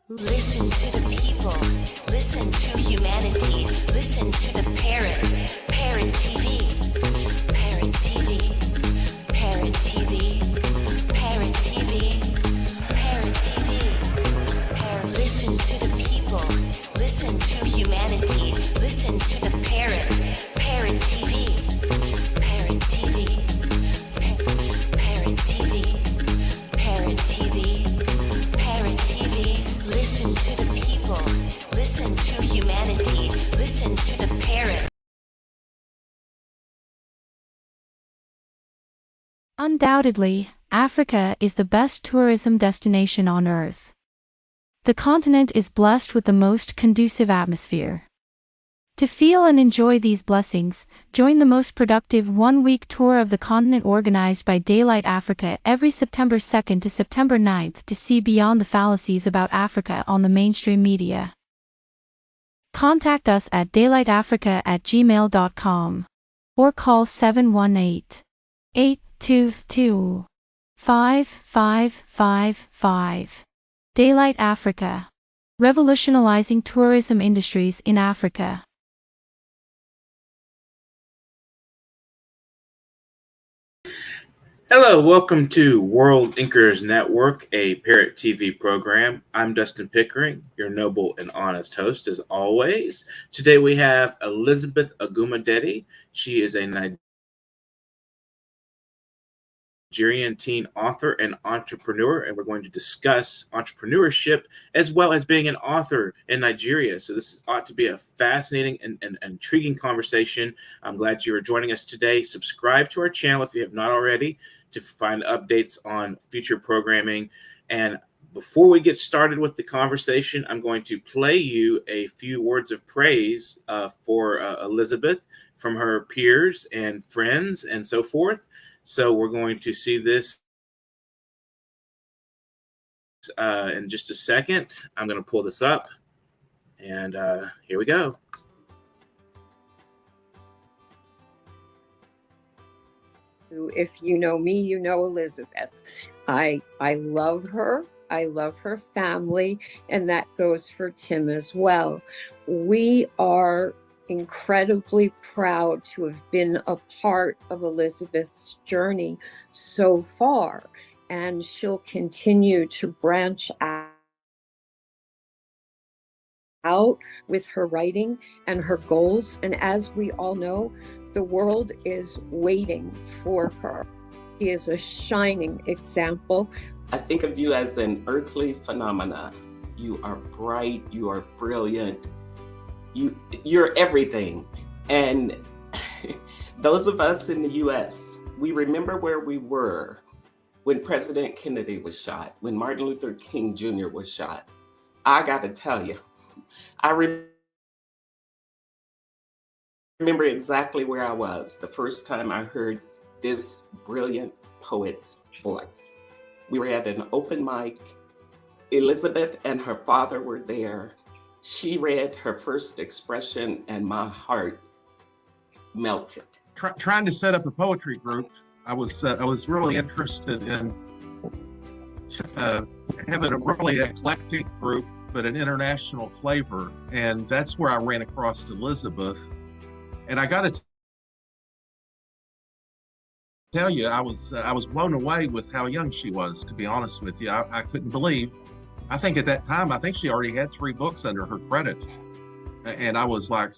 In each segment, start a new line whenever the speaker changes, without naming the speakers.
Listen to the people. Listen to humanity. Listen to the parrot. Parrot TV. Parrot TV. Parrot TV. Parrot TV. Parrot TV. Listen to the people. Listen to humanity. Listen to the parrot. Parrot TV. Parrot TV. Parrot TV. Parrot TV. Parrot TV. Listen to the people. Listen to humanity. Listen to the parrot.
Undoubtedly, Africa is the best tourism destination on Earth. The continent is blessed with the most conducive atmosphere. To feel and enjoy these blessings, join the most productive one-week tour of the continent organized by Daylight Africa every September 2nd to September 9th to see beyond the fallacies about Africa on the mainstream media. Contact us at daylightafrica@gmail.com or call 718-822-5555. Daylight Africa. Revolutionizing tourism industries in Africa.
Hello, welcome to World Inkers Network, a Parrot TV program. I'm Dustin Pickering, your noble and honest host as always. Today we have Elizabeth Ogunmodede. She is a Nigerian teen author and entrepreneur, and we're going to discuss entrepreneurship as well as being an author in Nigeria. So this ought to be a fascinating and intriguing conversation. I'm glad you are joining us today. Subscribe to our channel if you have not already to find updates on future programming. And before we get started with the conversation, I'm going to play you a few words of praise for Elizabeth from her peers and friends and so forth. So we're going to see this in just a second. I'm going to pull this up, and here we go.
If you know me, you know Elizabeth. I love her. I love her family, and that goes for Tim as well. We are incredibly proud to have been a part of Elizabeth's journey so far, and she'll continue to branch out with her writing and her goals. And as we all know, the world is waiting for her. She is a shining example.
I think of you as an earthly phenomena. You are bright, you are brilliant, you're everything. And those of us in the US, we remember where we were when President Kennedy was shot, when Martin Luther King Jr. was shot. I gotta tell you, I remember exactly where I was the first time I heard this brilliant poet's voice. We were at an open mic. Elizabeth and her father were there. She read her first expression and my heart melted.
Trying to set up a poetry group, I was really interested in having a really eclectic group, but an international flavor. And that's where I ran across Elizabeth. And I got to tell you, I was blown away with how young she was, to be honest with you. I couldn't believe. I think at that time, I think she already had 3 books under her credit. And I was like,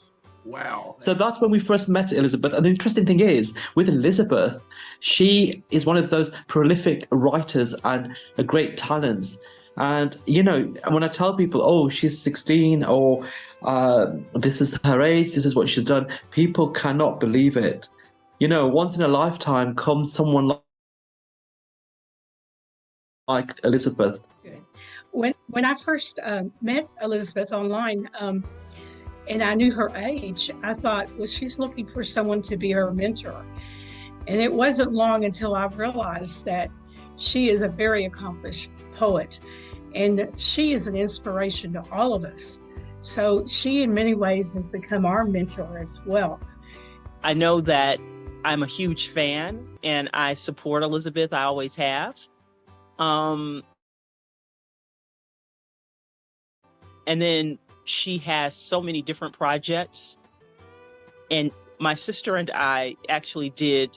wow.
So that's when we first met Elizabeth. And the interesting thing is, with Elizabeth, she is one of those prolific writers and a great talents. And, you know, when I tell people, oh, she's 16 or this is her age, this is what she's done, people cannot believe it. You know, once in a lifetime comes someone like Elizabeth.
When I first met Elizabeth online and I knew her age, I thought, well, she's looking for someone to be her mentor. And it wasn't long until I realized that she is a very accomplished poet and she is an inspiration to all of us. So she in many ways has become our mentor as well.
I know that I'm a huge fan and I support Elizabeth. I always have. And then she has so many different projects. And my sister and I actually did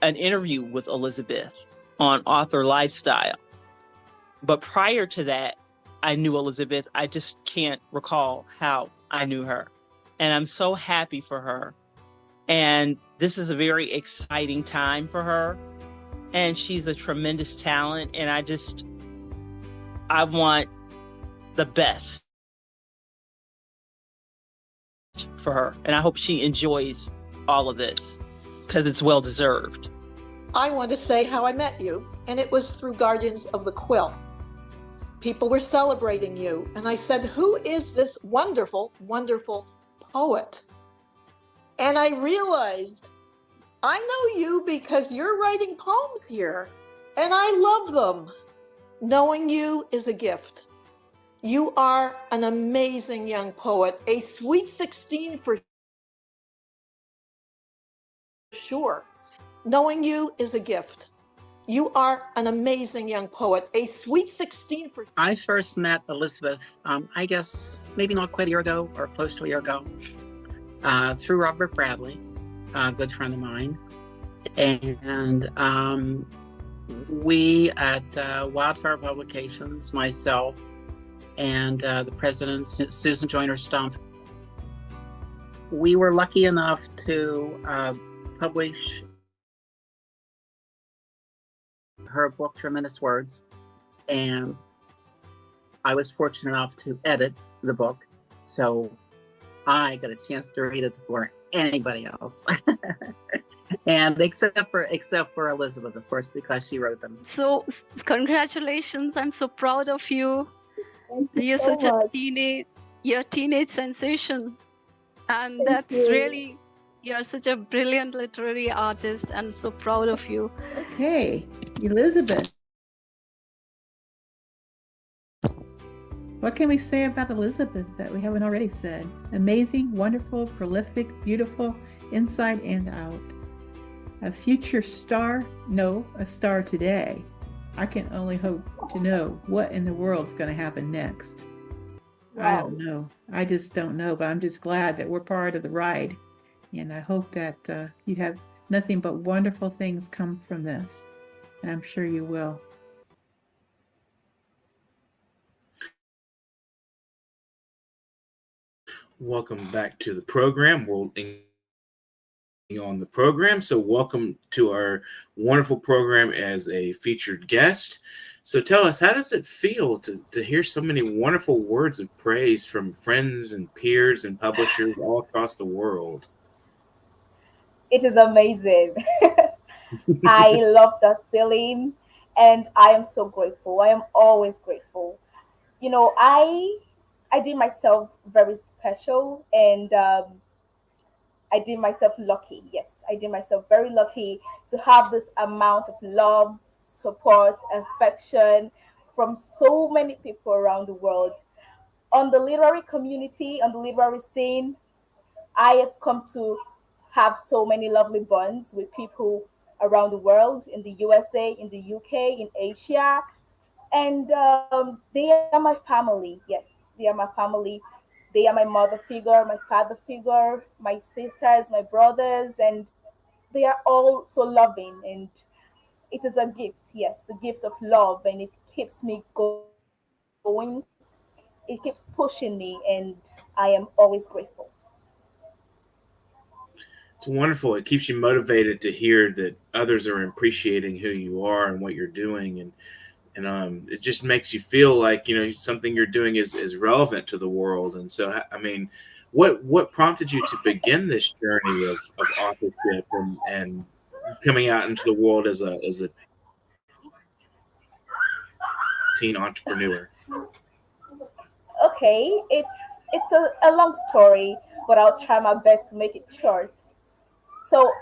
an interview with Elizabeth on author lifestyle. But prior to that, I knew Elizabeth. I just can't recall how I knew her. And I'm so happy for her. And this is a very exciting time for her. And she's a tremendous talent. And I want the best for her. And I hope she enjoys all of this because it's well deserved.
I want to say how I met you, and it was through Guardians of the Quill. People were celebrating you, and I said, who is this wonderful, wonderful poet? And I realized I know you because you're writing poems here, and I love them. Knowing you is a gift. You are an amazing young poet, a sweet 16 for sure. Knowing you is a gift. You are an amazing young poet, a sweet 16 for.
I first met Elizabeth, I guess maybe not quite a year ago or close to a year ago, through Robert Bradley, a good friend of mine. And we at Wildfire Publications, myself, and the president, Susan Joyner Stumpf, we were lucky enough to publish her book, Tremendous Words, and I was fortunate enough to edit the book, so I got a chance to read it before anybody else. And except for Elizabeth, of course, because she wrote them.
So congratulations, I'm so proud of you. You're such a teenage sensation, and that's really, you're such a brilliant literary artist, and so proud of you.
Okay, Elizabeth. What can we say about Elizabeth that we haven't already said? Amazing, wonderful, prolific, beautiful, inside and out. A future star? No, a star today. I can only hope to know what in the world's going to happen next. Wow. I don't know. I just don't know, but I'm just glad that we're part of the ride. And I hope that you have nothing but wonderful things come from this. And I'm sure you will.
Welcome back to the program. We'll on the program. So welcome to our wonderful program as a featured guest. So tell us, how does it feel to hear so many wonderful words of praise from friends and peers and publishers all across the world?
It is amazing. I love that feeling, and I am so grateful. I am always grateful. You know, I did myself very special, and I did myself lucky. Yes, I did myself very lucky to have this amount of love, support, affection from so many people around the world. On the literary community, on the literary scene, I have come to have so many lovely bonds with people around the world, in the USA, in the UK, in Asia, and they are my family. Yes, they are my family. They are my mother figure, my father figure, my sisters, my brothers, and they are all so loving. And it is a gift, yes, the gift of love, and it keeps me going. It keeps pushing me, and I am always grateful.
It's wonderful. It keeps you motivated to hear that others are appreciating who you are and what you're doing, and it just makes you feel like, you know, something you're doing is relevant to the world. And so, I mean, what prompted you to begin this journey of authorship and coming out into the world as a teen entrepreneur?
Okay, it's a long story, but I'll try my best to make it short. So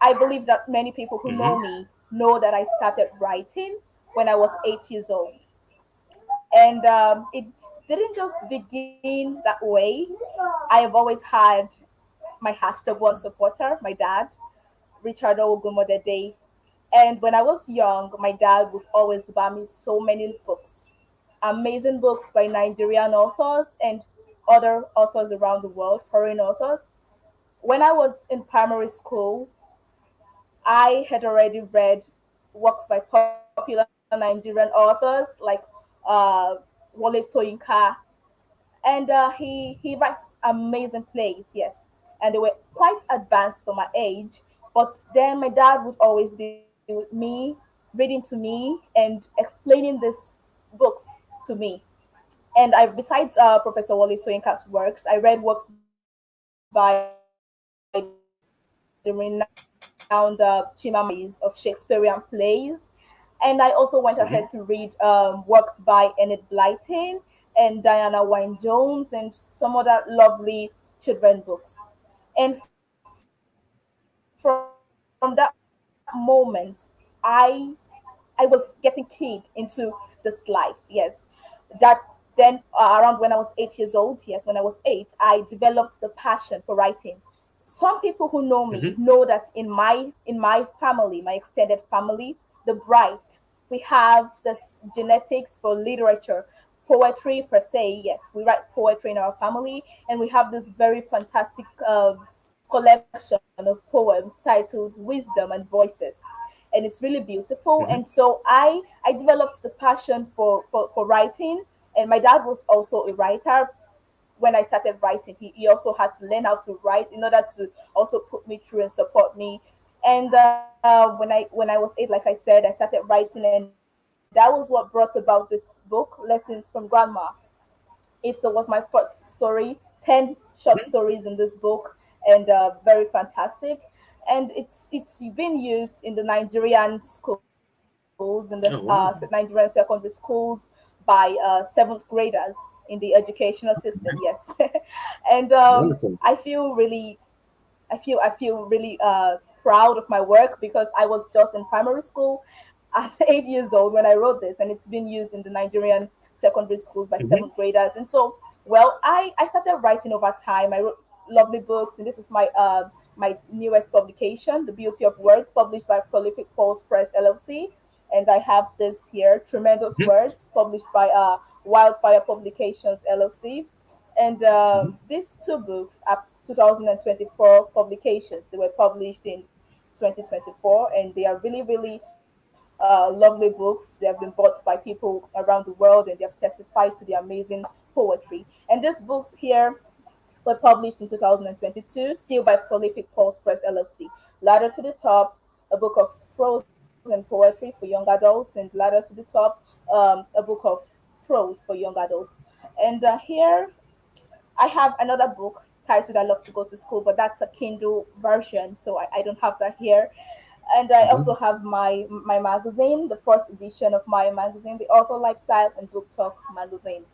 I believe that many people who know me know that I started writing when I was 8 years old. And it didn't just begin that way. I have always had my #1 supporter, my dad, Richard Ogunmodede. And when I was young, my dad would always buy me so many books. amazing books by Nigerian authors and other authors around the world, foreign authors. When I was in primary school, I had already read works by popular Nigerian authors like uh, Wole Soyinka, and he writes amazing plays, yes, and they were quite advanced for my age. But then my dad would always be with me, reading to me and explaining these books to me. And I, besides Professor Wole Soyinka's works, I read works by the renowned Chimamanda of Shakespearean plays. And I also went ahead to read works by Enid Blyton and Diana Wynne Jones and some other lovely children books. And from that moment, I I was getting keyed into this life. Yes, that then around when I was 8 years old, yes, when I was 8, I developed the passion for writing. Some people who know me know that in my family, my extended family, the Bright, we have this genetics for literature, poetry per se. Yes, we write poetry in our family, and we have this very fantastic collection of poems titled Wisdom and Voices, and it's really beautiful. And so I developed the passion for writing, and my dad was also a writer. When I started writing, he also had to learn how to write in order to also put me through and support me. And when I was 8, like I said, I started writing, and that was what brought about this book, Lessons from Grandma. It was my first story, 10 short stories in this book, and very fantastic. And it's been used in the Nigerian schools, in the
Oh, wow.
Nigerian secondary schools by seventh graders in the educational system. Yes, and
Wonderful.
I feel really proud of my work because I was just in primary school at 8 years old when I wrote this, and it's been used in the Nigerian secondary schools by
Hmm.
seventh graders. And so, well, I started writing over time. I wrote lovely books, and this is my newest publication, The Beauty of Words, published by Prolific Pulse Press LLC. And I have this here, Tremendous Words, published by Wildfire Publications LLC. And these two books are 2024 publications. They were published in 2024, and they are really, really lovely books. They have been bought by people around the world, and they have testified to the amazing poetry. And these books here were published in 2022, still by Prolific Pulse Press LLC. Ladder to the Top, a book of prose and poetry for young adults, and Ladder to the Top, a book of prose for young adults. And here I have another book titled I Love to Go to School, but that's a Kindle version, so I don't have that here. And I also have my magazine, the first edition of my magazine, the Author Lifestyle and Book Talk magazine.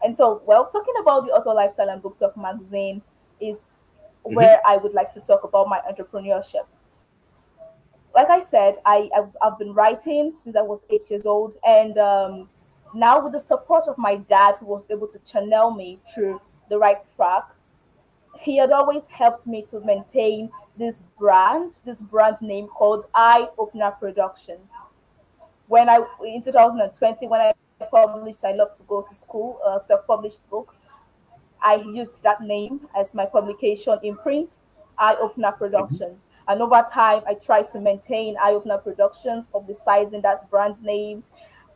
And so, well, talking about the Author Lifestyle and Book Talk magazine is where I would like to talk about my entrepreneurship. Like I said, I've been writing since I was 8 years old, and now with the support of my dad, who was able to channel me through the right track, he had always helped me to maintain this brand name called Eye Opener Productions. When I in 2020, when I published I Love to Go to School, a self-published book, I used that name as my publication imprint, Eye Opener Productions. And over time, I tried to maintain Eye Opener Productions, publicizing that brand name.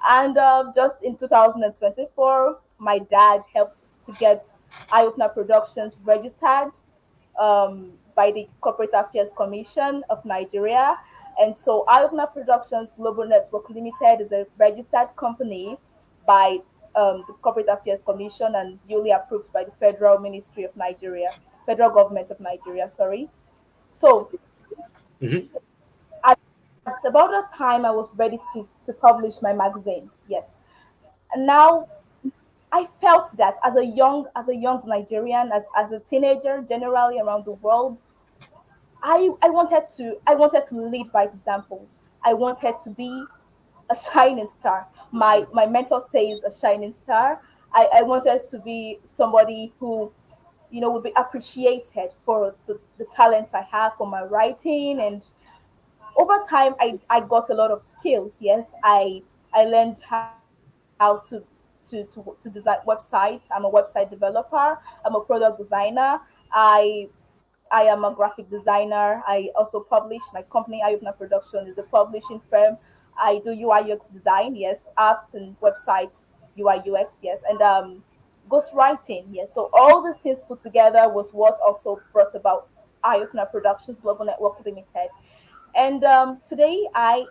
And just in 2024, my dad helped to get Eye Opener Productions registered by the Corporate Affairs Commission of Nigeria. And so Eye Opener Productions Global Network Limited is a registered company by the Corporate Affairs Commission and duly approved by the Federal Ministry of Nigeria, Federal Government of Nigeria, sorry. So at about that time, I was ready to publish my magazine. Yes. And now I felt that as a young Nigerian, as a teenager, generally around the world, I wanted to lead by example. I wanted to be a shining star. My mentor says a shining star. I wanted to be somebody who would be appreciated for the talents I have for my writing. And over time I got a lot of skills. Yes, I learned how to to design websites. I'm a website developer. I'm a product designer. I I am a graphic designer. I also publish. My company, Ayubna Production, is a publishing firm. I do UI UX design, yes, app and websites, UI UX, yes, and ghostwriting, yes. So all these things put together was what also brought about Ayubna Productions Global Network Limited. And today, I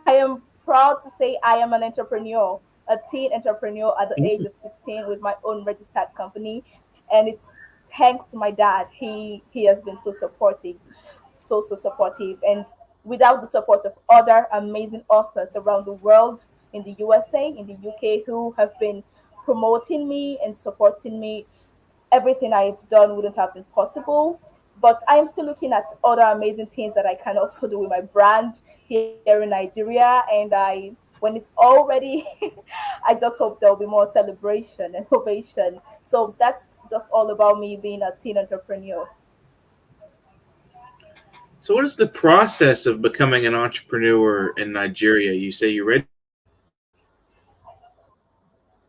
am proud to say I am an entrepreneur, a teen entrepreneur at the age of 16 with my own registered company, and it's thanks to my dad. He has been so supportive, so supportive, and without the support of other amazing authors around the world, in the USA, in the UK, who have been promoting me and supporting me, everything I've done wouldn't have been possible. But I am still looking at other amazing things that I can also do with my brand here in Nigeria. And when it's all ready, I just hope there'll be more celebration and ovation. So that's just all about me being a teen entrepreneur.
So, what is the process of becoming an entrepreneur in Nigeria? You say you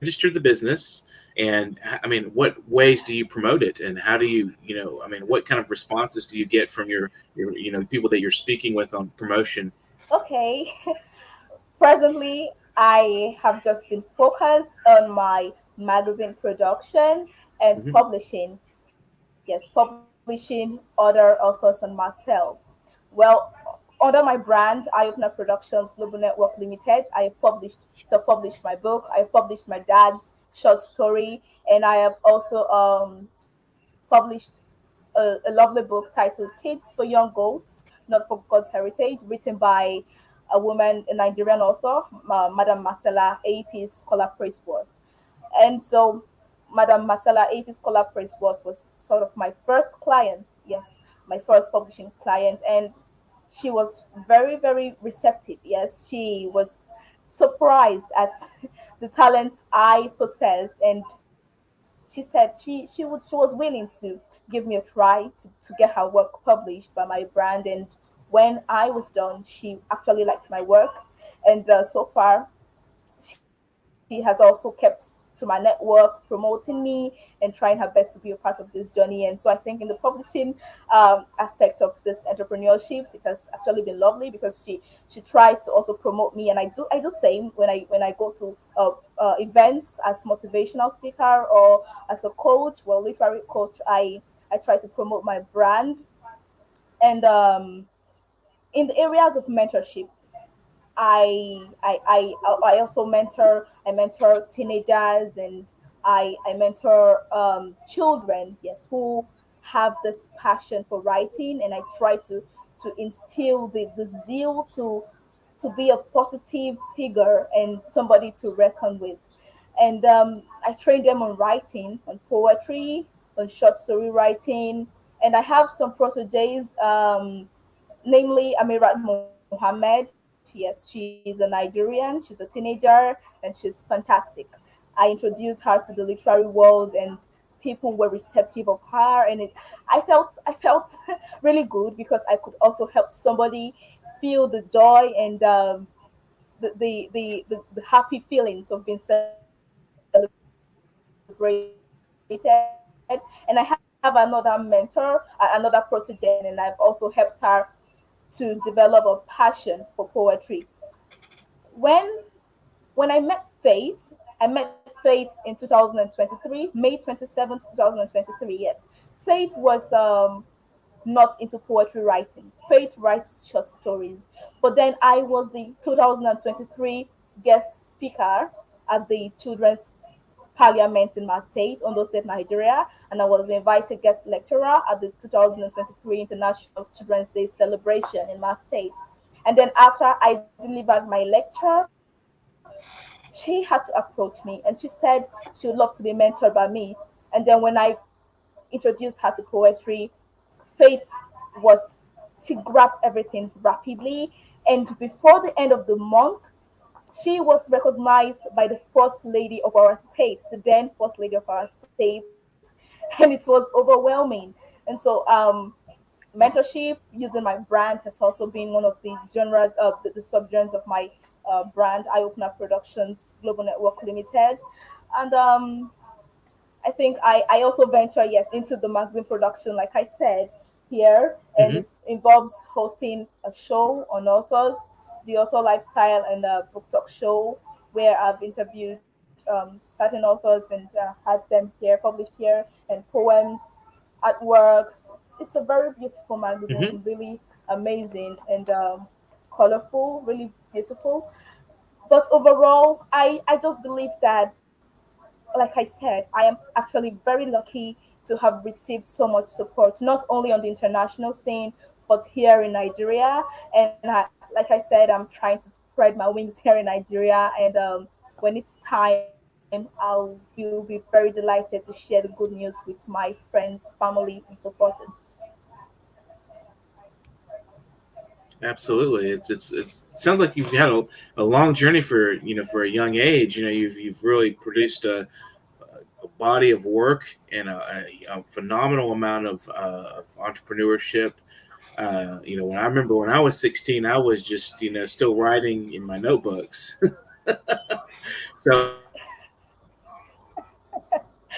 registered the business, and I mean, what ways do you promote it, and how do I mean, what kind of responses do you get from your people that you're speaking with on promotion?
Okay, presently I have just been focused on my magazine production and
Hmm.
publishing. Yes, publishing other authors and myself. Well, under my brand, Eye Opener Productions Global Network Limited, I have self-published my book. I have published my dad's short story, and I have also published a lovely book titled "Kids for Young Goats, Not for God's Heritage," written by a woman, a Nigerian author, Madam Marcella A.P. Scholar Praisworth. And so Madam Marcella A.P. Scholar Praisworth was sort of my first client, yes, my first publishing client. And she was very, very receptive. Yes, she was surprised at the talents I possessed. And she said she was willing to give me a try to get her work published by my brand. And when I was done, she actually liked my work. And so far, she has also kept to my network, promoting me and trying her best to be a part of this journey. And so I think in the publishing aspect of this entrepreneurship, it has actually been lovely because she tries to also promote me, and I do same when I go to events as motivational speaker or as a coach, well, literary coach. I try to promote my brand, and in the areas of mentorship, I also mentor teenagers, and I mentor children, yes, who have this passion for writing, and I try to instill the zeal to be a positive figure and somebody to reckon with. And I train them on writing, on poetry, on short story writing, and I have some proteges, namely Amirat Mohammed. Yes, she's a Nigerian, she's a teenager, and she's fantastic. I introduced her to the literary world, and people were receptive of her, and I felt really good because I could also help somebody feel the joy and the happy feelings of being celebrated. And I have another mentor, another protege, and I've also helped her to develop a passion for poetry. When when I met Faith in 2023, May 27th, 2023. Yes, Faith was not into poetry writing. Faith writes short stories. But then I was the 2023 guest speaker at the Children's Parliament in my state, Ondo State, Nigeria, and I was the invited guest lecturer at the 2023 International Children's Day celebration in my state. And then after I delivered my lecture, she had to approach me and she said she would love to be mentored by me. And then when I introduced her to poetry, Faith was she grabbed everything rapidly, and before the end of the month, she was recognized by the first lady of our state, the then first lady of our state, and it was overwhelming. And so, mentorship using my brand has also been one of the genres of the subgenres of my brand, Eye Opener Productions Global Network Limited. And I think I also venture, yes, into the magazine production, like I said here, and
Mhm.
it involves hosting a show on authors, the author lifestyle, and a book talk show where I've interviewed certain authors and had them here, published here, and poems, artworks. It's a very beautiful
Mhm.
magazine, really amazing and colorful, really beautiful. But overall, I just believe that, like I said, I am actually very lucky to have received so much support, not only on the international scene, but here in Nigeria. And like I said, I'm trying to spread my wings here in Nigeria. And when it's time, I will be very delighted to share the good news with my friends, family, and supporters.
Absolutely. It's it sounds like you've had a long journey for for a young age. You've really produced a body of work and a phenomenal amount of entrepreneurship. When I remember when I was 16, I was just still writing in my notebooks. So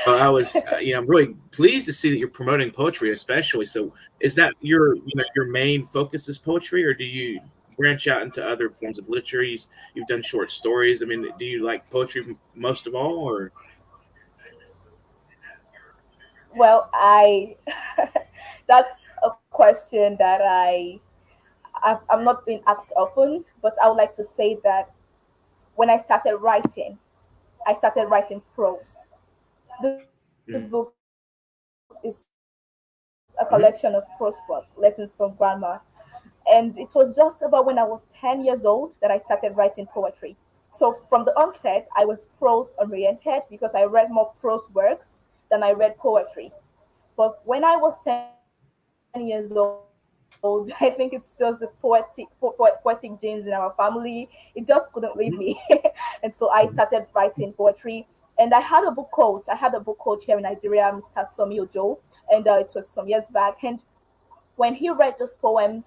I was, I'm really pleased to see that you're promoting poetry, especially. So, is that your main focus is poetry, or do you branch out into other forms of literature? You've done short stories. I mean, do you like poetry most of all, or?
Well, I that's a question that I'm not being asked often, but I would like to say that when I started writing, I started writing prose. This book is a collection of prose work, lessons from grandma. And it was just about when I was 10 years old that I started writing poetry. So from the onset, I was prose oriented because I read more prose works than I read poetry. But when I was 10 years old, I think it's just the poetic genes in our family. It just couldn't leave me. And so I started writing poetry. And I had a book coach. I had a book coach here in Nigeria, Mr. Somiojo, and it was some years back. And when he read those poems,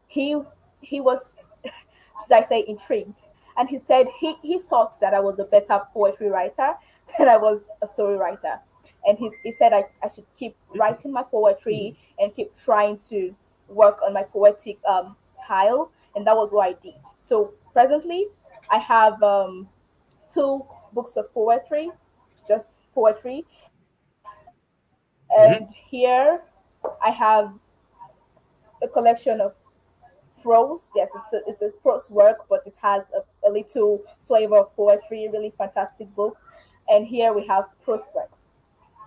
he he was should I say intrigued, and he said he thought that I was a better poetry writer than I was a story writer. And he said I should keep writing my poetry and keep trying to work on my poetic style, and that was what I did. So presently I have two books of poetry, just poetry, and
Mhm.
here I have a collection of prose. Yes, it's a prose work, but it has a little flavor of poetry. Really fantastic book. And here we have prose works.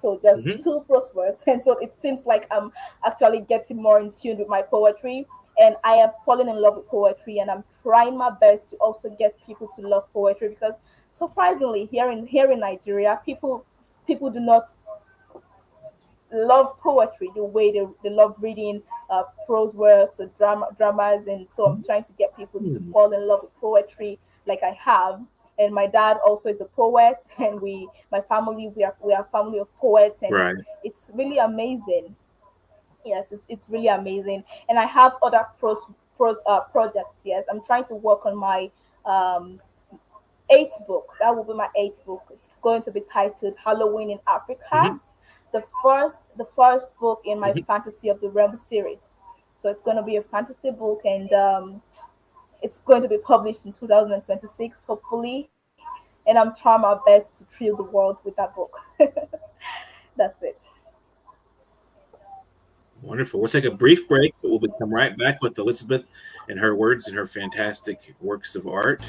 So just
Mhm.
two prose works, and so it seems like I'm actually getting more in tune with my poetry. And I have fallen in love with poetry, and I'm trying my best to also get people to love poetry because surprisingly, here in Nigeria, people do not love poetry the way they love reading prose works or dramas. And so I'm trying to get people to
Hmm.
fall in love with poetry like I have. And my dad also is a poet, and my family, we are a family of poets, and
Right.
it's really amazing. Yes, it's really amazing. And I have other prose projects. Yes, I'm trying to work on my um eighth book. That will be my eighth book. It's going to be titled Halloween in Africa,
Mhm.
the first book in my
Mhm.
Fantasy of the Realm series. So it's going to be a fantasy book, and it's going to be published in 2026, hopefully. And I'm trying my best to thrill the world with that book. That's it.
Wonderful. We'll take a brief break, but we'll come right back with Elizabeth and her words and her fantastic works of art.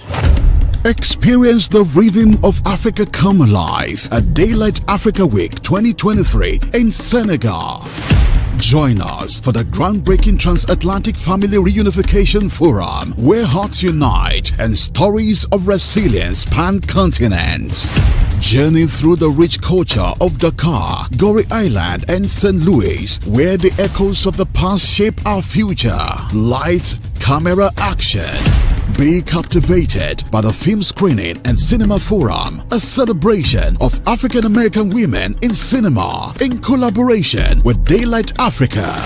Experience the rhythm of Africa come alive at Daylight Africa Week 2023 in Senegal. Join us for the groundbreaking Transatlantic Family Reunification Forum, where hearts unite and stories of resilience span continents. Journey through the rich culture of Dakar, Gorée Island, and St. Louis, where the echoes of the past shape our future. Lights, camera, action. Be captivated by the film screening and cinema forum, a celebration of African American women in cinema in collaboration with Daylight Africa.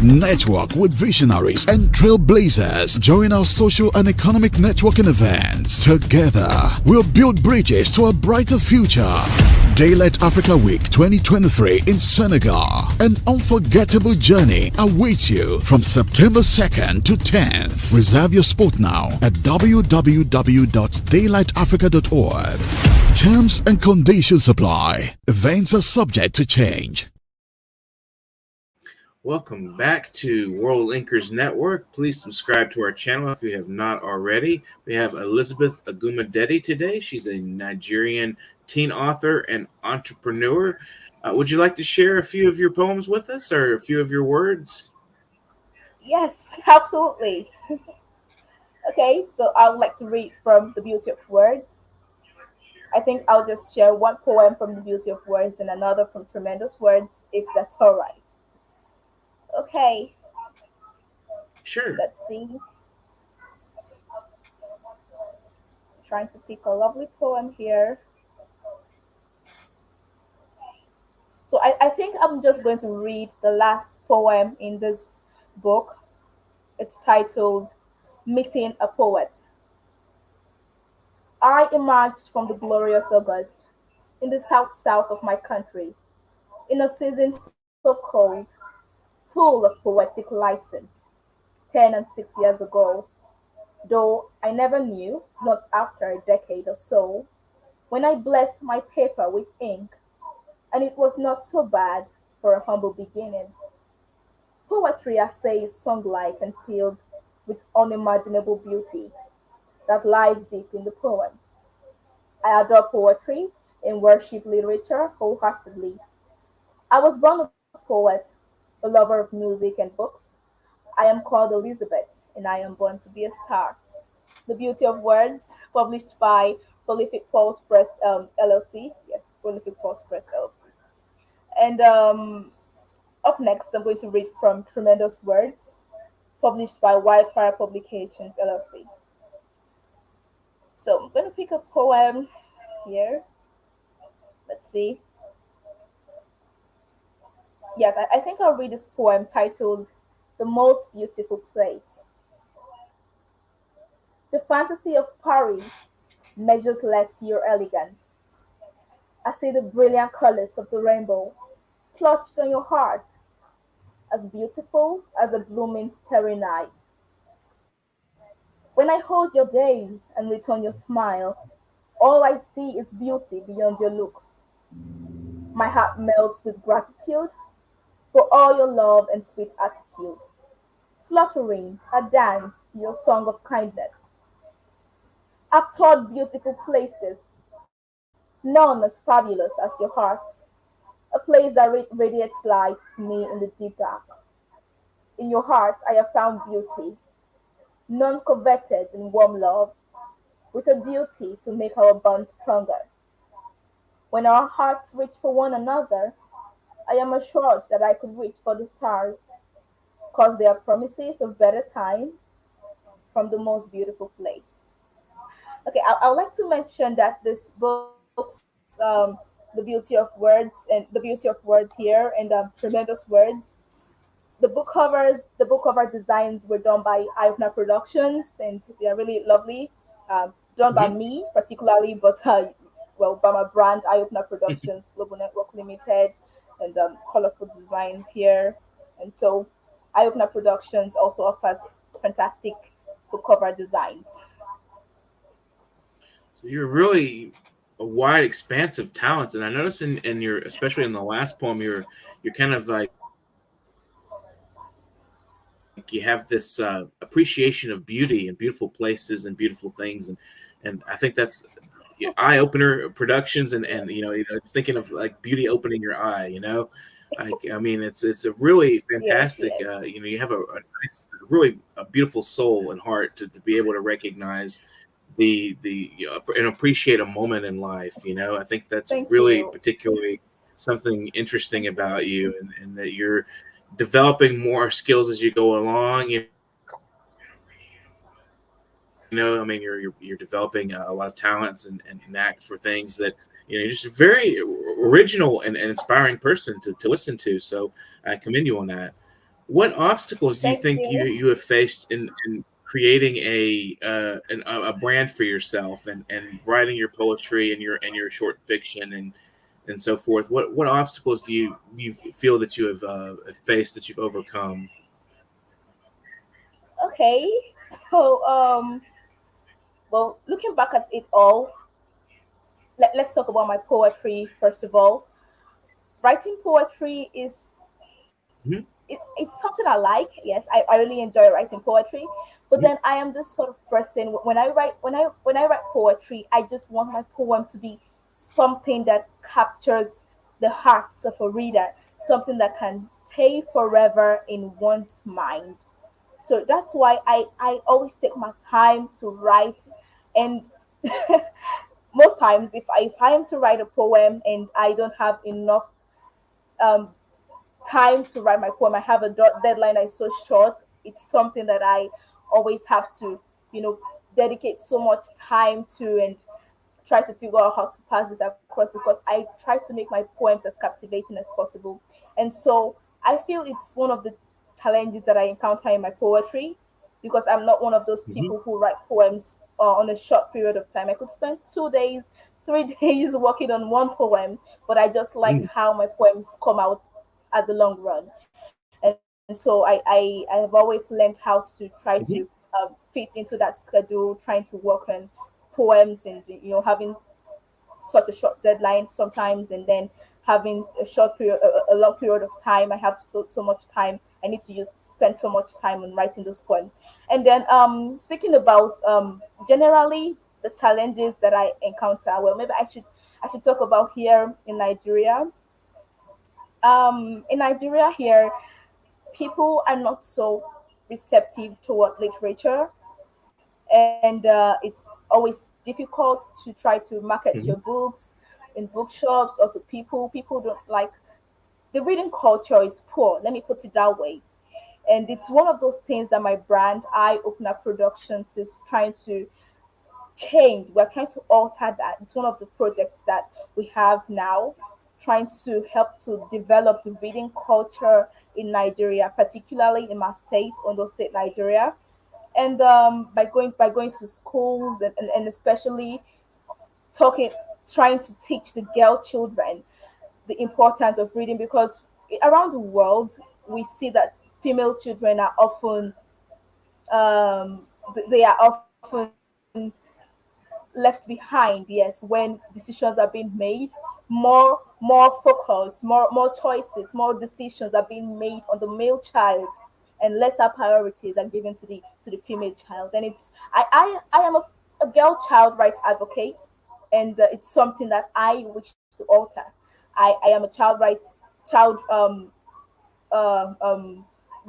Network with visionaries and trailblazers. Join our social and economic networking events. Together, we'll build bridges to a brighter future. Daylight Africa Week 2023 in Senegal. An unforgettable journey awaits you from September 2nd to 10th. Reserve your spot now at www.daylightafrica.org. Terms and conditions apply. Events are subject to change.
Welcome back to World Linkers Network. Please subscribe to our channel if you have not already. We have Elizabeth Ogunmodede today. She's a Nigerian teen author and entrepreneur. Would you like to share a few of your poems with us, or a few of your words?
Yes, absolutely. Okay, so I would like to read from The Beauty of Words. I think I'll just share one poem from The Beauty of Words and another from Tremendous Words, if that's all right. Okay.
Sure.
Let's see. Trying to pick a lovely poem here. So I think I'm just going to read the last poem in this book. It's titled Meeting a Poet. I emerged from the glorious August in the south of my country, in a season so cold, full of poetic license, 10 and 6 years ago, though I never knew, not after a decade or so, when I blessed my paper with ink, and it was not so bad for a humble beginning. Poetry, I say, is song-like and filled with unimaginable beauty that lies deep in the poem. I adore poetry and worship literature wholeheartedly. I was born a poet, a lover of music and books. I am called Elizabeth, and I am born to be a star. The Beauty of Words, published by Prolific Pulse Press LLC. Yes, Prolific Pulse Press LLC. And up next, I'm going to read from Tremendous Words, published by Wildfire Publications LLC. So I'm going to pick a poem here. Let's see. Yes, I think I'll read this poem titled The Most Beautiful Place. The fantasy of Paris measures less to your elegance. I see the brilliant colors of the rainbow splotched on your heart, as beautiful as a blooming starry night. When I hold your gaze and return your smile, all I see is beauty beyond your looks. My heart melts with gratitude for all your love and sweet attitude, fluttering a dance to your song of kindness. I've toured beautiful places, none as fabulous as your heart, a place that radiates light to me in the deep dark. In your heart, I have found beauty, none coveted in warm love, with a duty to make our bond stronger. When our hearts reach for one another, I am assured that I could reach for the stars, cause they are promises of better times from the most beautiful place. Okay, I would like to mention that this book's the beauty of words and the beauty of words here and tremendous words. The book cover designs were done by Eye Productions, and they are really lovely. Done by me particularly, but well, by my brand Eye Productions, Global Network Limited, and colorful designs here. And so, Eye Productions also offers fantastic book cover designs.
So you're really a wide expanse of talents, and I noticed in your, especially in the last poem, you're kind of like you have this appreciation of beauty and beautiful places and beautiful things, and I think that's Eye Opener Productions, and thinking of like beauty opening your eye, I mean it's a really fantastic you have a nice, really a beautiful soul and heart to be able to recognize the and appreciate a moment in life. I think that's really particularly something interesting about you, and that you're developing more skills as you go along. I mean, you're developing a lot of talents and knack for things that you're just a very original and inspiring person to listen to. So I commend you on that. What obstacles do you
Thank
think
you.
you have faced in creating a brand for yourself and writing your poetry and your short fiction and so forth? What obstacles do you feel that you have faced that you've overcome?
Okay, so well, looking back at it all, let's talk about my poetry first of all. Writing poetry is
Mhm.
it's something I like. Yes, I really enjoy writing poetry, but
Mhm.
then I am this sort of person when I write poetry, I just want my poem to be something that captures the hearts of a reader, something that can stay forever in one's mind. So that's why I always take my time to write. And most times if I am to write a poem and I don't have enough um, time to write my poem, I have a deadline that is so short, it's something that I always have to, you know, dedicate so much time to and try to figure out how to pass this across, because I try to make my poems as captivating as possible. And so I feel it's one of the challenges that I encounter in my poetry, because I'm not one of those
Mhm.
people who write poems on a short period of time. I could spend 2 days, 3 days working on one poem, but I just like
Mm.
how my poems come out at the long run. And so I have always learned how to try to
Mhm.
fit into that schedule, trying to work on poems and having such a short deadline sometimes, and then having a short period a long period of time. I have so much time, I need to spend so much time on writing those poems. And then speaking about generally the challenges that I encounter, well, maybe I should talk about here in Nigeria. In Nigeria here, people are not so receptive toward literature, and it's always difficult to try to market your
Mhm.
books in bookshops or to people don't like the reading culture is poor, let me put it that way. And it's one of those things that my brand Eye Opener Productions is trying to change. We're trying to alter that. It's one of the projects that we have now, trying to help to develop the reading culture in Nigeria, particularly in my state, Ondo State, Nigeria. And by going to schools and especially talking, trying to teach the girl children the importance of reading, because around the world we see that female children are often they are often left behind, yes, when decisions are being made. More focus, more choices, more decisions are being made on the male child, and lesser priorities are given to the female child. And it's I am a girl child rights advocate, and it's something that I wish to alter. I am a child rights child um,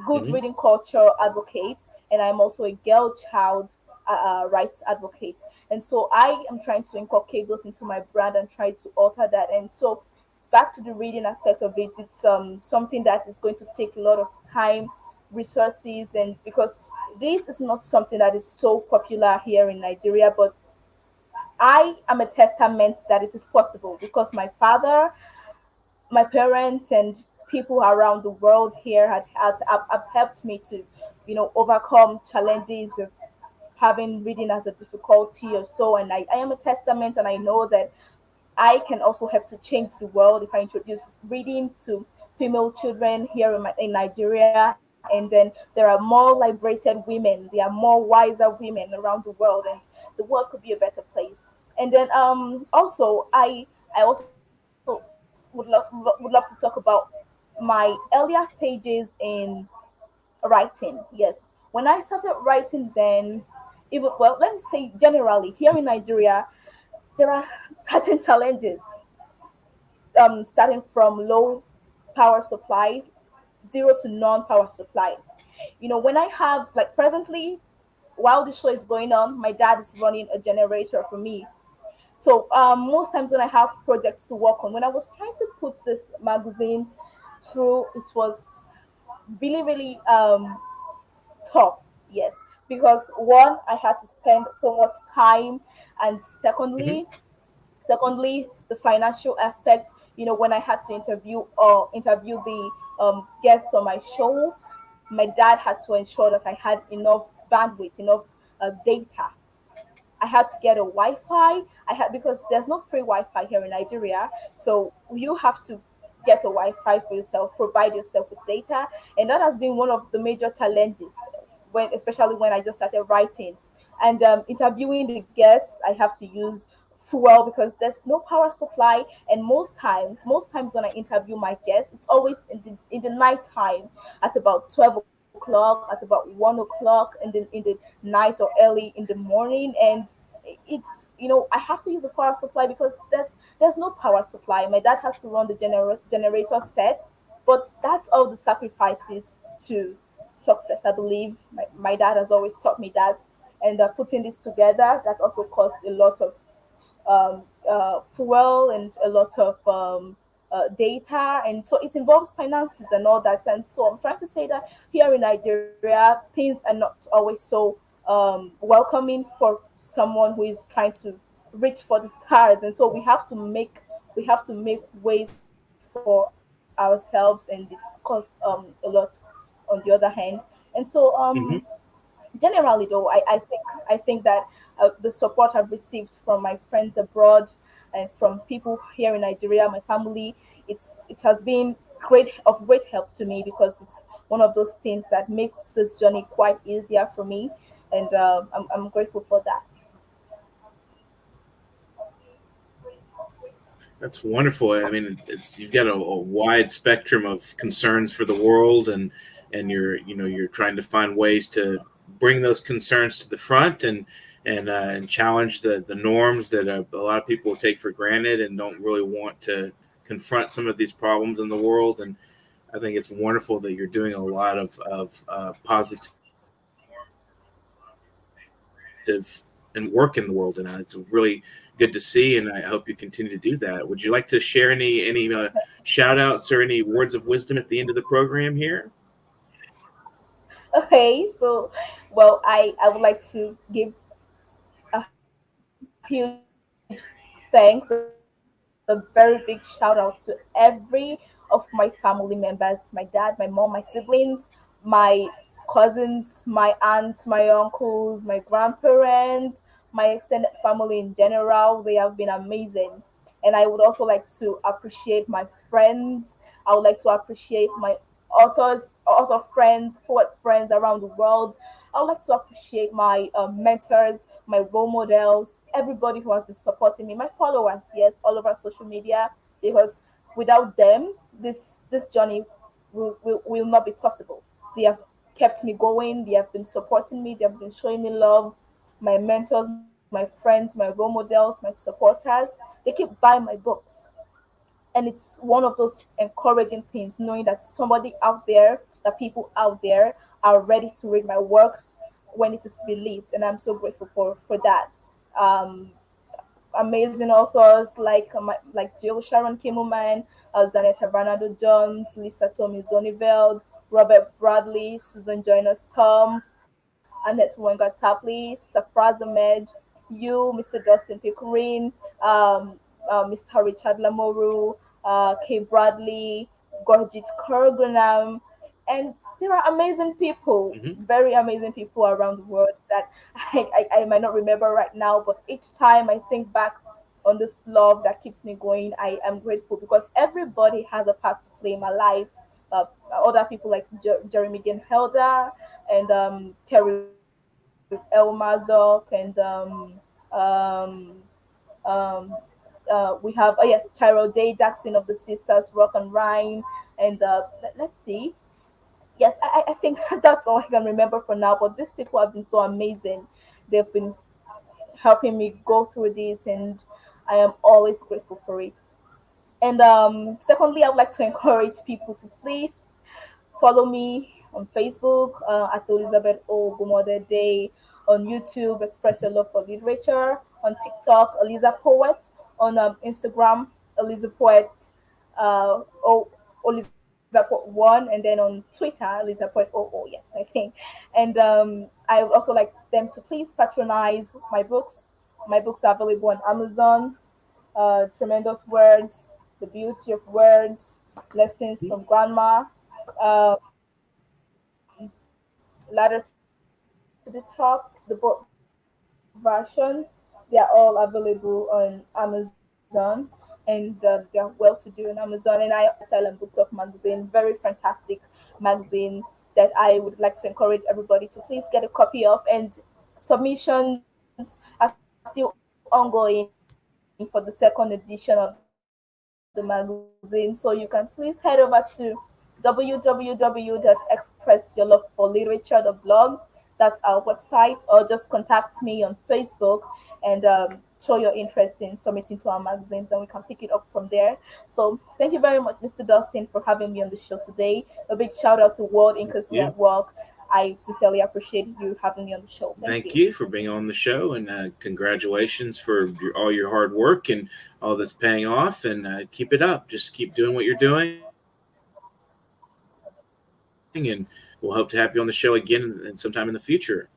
good
Mhm.
reading culture advocate, and I'm also a girl child rights advocate. And so I am trying to inculcate those into my brand and try to alter that. And so back to the reading aspect of it, it's something that is going to take a lot of time, resources, and because this is not something that is so popular here in Nigeria, but I am a testament that it is possible, because my father, my parents, and people around the world here have helped me to, overcome challenges of having reading as a difficulty or so. And I am a testament, and I know that I can also help to change the world if I introduce reading to female children here in Nigeria. And then there are more liberated women, there are more wiser women around the world, and the world could be a better place. And then also I also would love to talk about my earlier stages in writing. Yes, when I started writing, then even, well, let me say generally here in Nigeria, there are certain challenges, starting from low power supply, zero to non power supply. When I have, like, presently, while the show is going on, my dad is running a generator for me. So most times when I have projects to work on, when I was trying to put this magazine through, it was really, really tough. Yes, because one, I had to spend so much time, and
Mhm.
secondly, the financial aspect. When I had to interview the guests on my show, my dad had to ensure that I had enough bandwidth, enough data. I had to get a Wi-Fi. I had because there's no free Wi-Fi here in Nigeria, so you have to get a Wi-Fi for yourself, provide yourself with data, and that has been one of the major challenges when, especially when I just started writing and interviewing the guests. I have to use fuel because there's no power supply, and most times when I interview my guests, it's always in the night time at about 12 o'clock, at about 1 o'clock in the night or early in the morning, and it's I have to use a power supply because there's no power supply. My dad has to run the generator set, but that's all the sacrifices to success. I believe my dad has always taught me that, and putting this together that also cost a lot of fuel and a lot of data, and so it involves finances and all that. And so I'm trying to say that here in Nigeria, things are not always so welcoming for someone who is trying to reach for the stars, and so we have to make ways for ourselves, and it's cost a lot on the other hand. And so
Hmm.
generally though, I think that the support I've received from my friends abroad and from people here in Nigeria, my family, it has been great help to me because it's one of those things that makes this journey quite easier for me, and I'm grateful for that.
That's wonderful. I mean, it's you've got a wide spectrum of concerns for the world, and you're trying to find ways to bring those concerns to the front and challenge the norms that a lot of people take for granted and don't really want to confront some of these problems in the world. And I think it's wonderful that you're doing a lot of positive and work in the world, and it's really good to see. And I hope you continue to do that. Would you like to share any shout outs or any words of wisdom at the end of the program here?
Okay, so well, I would like to give a huge thanks, a very big shout out to every of my family members, my dad, my mom, my siblings, my cousins, my aunts, my uncles, my grandparents, my extended family in general. They have been amazing. And I would also like to appreciate my friends. I would like to appreciate my author friends, poet friends around the world. I would like to appreciate my mentors, my role models, everybody who has been supporting me, my followers, yes, all over social media, because without them, this journey will not be possible. They have kept me going. They have been supporting me. They have been showing me love. My mentors, my friends, my role models, my supporters, they keep buying my books, and it's one of those encouraging things knowing that somebody out there, that people out there are ready to read my works when it is released, and I'm so grateful for that. um Amazing authors like Jill Sharon Kimmelman, Zanetta Bernardo Jones, Lisa Tommy Zoniveld, Robert Bradley, Susan Joyner Storm, Annette Wenger Tapley, Safraz Ahmed, you, Mr. Dustin Pickering, Mr. Richard Lamouru, Kay Bradley, Gorjit Kurgunam, and there are amazing people,
Hmm.
very amazing people around the world that I might not remember right now, but each time I think back on this love that keeps me going, I am grateful because everybody has a part to play in my life. Uh, Other people like Jeremy Dean Helder and Terry Elmazok and we have, oh yes, Tyrell J. Jackson of the Sisters Rock and Rhyme, and let's see. Yes, I think that's all I can remember for now. But these people have been so amazing. They've been helping me go through this, and I am always grateful for it. And secondly, I would like to encourage people to please follow me on Facebook at Elizabeth Ogunmodede, on YouTube, Express Your Love for Literature, on TikTok, Eliza Poet, on Instagram, Eliza Poet, oh, Eliza Poet 1, and then on Twitter, Eliza Poet oh, yes, I think. And I would also like them to please patronize my books. My books are available on Amazon. Tremendous Words, The Beauty of Words, Lessons from Grandma, uh, Ladder to the Top, the book versions. They are all available on Amazon, and they're well to do on Amazon. And I Silent Book Talk magazine, very fantastic magazine that I would like to encourage everybody to please get a copy of. And submissions are still ongoing for the second edition of the magazine. So you can please head over to www.expressyourloveforliterature.blog. That's our website, or just contact me on Facebook and show your interest in submitting to our magazines, and we can pick it up from there. So thank you very much, Mr. Dustin, for having me on the show today. A big shout out to World Inkers Network. I sincerely appreciate you having me on the show.
Thank you for being on the show, and congratulations for all your hard work and all that's paying off. And keep it up. Just keep doing what you're doing. And we'll hope to have you on the show again and sometime in the future.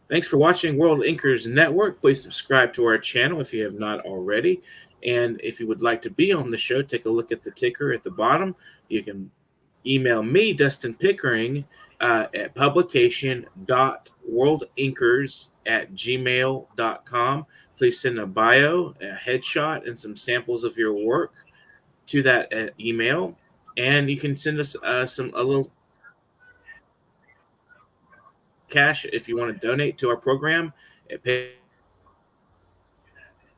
Thanks for watching World Inkers Network. Please subscribe to our channel if you have not already. And if you would like to be on the show, take a look at the ticker at the bottom. You can email me, Dustin Pickering, at publication.worldinkers@gmail.com. Please send a bio, a headshot, and some samples of your work to that email. And you can send us a little cash if you want to donate to our program. You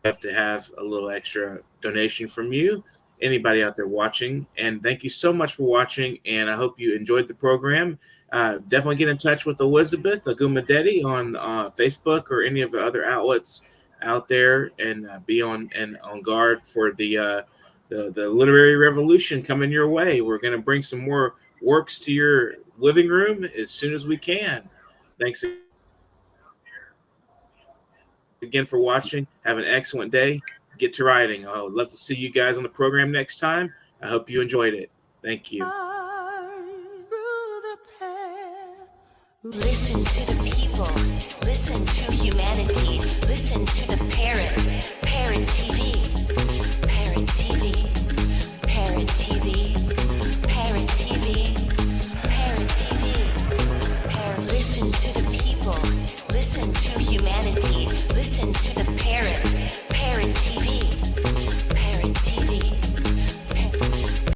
have to have a little extra donation from you, anybody out there watching. And thank you so much for watching, and I hope you enjoyed the program. Definitely get in touch with Elizabeth Ogunmodede on Facebook or any of the other outlets out there, and be on guard for the literary revolution coming your way. We're going to bring some more works to your living room as soon as we can. Thanks again for watching. Have an excellent day. Get to writing. I would love to see you guys on the program next time. I hope you enjoyed it. Thank you.
Listen to the people. Listen to humanity. Listen to the parrot. Parrot TV. Parrot TV. Parrot TV. Parrot TV. Parrot TV. Parrot. Listen to the people. Listen to humanity. Listen to the parrot. Parrot TV.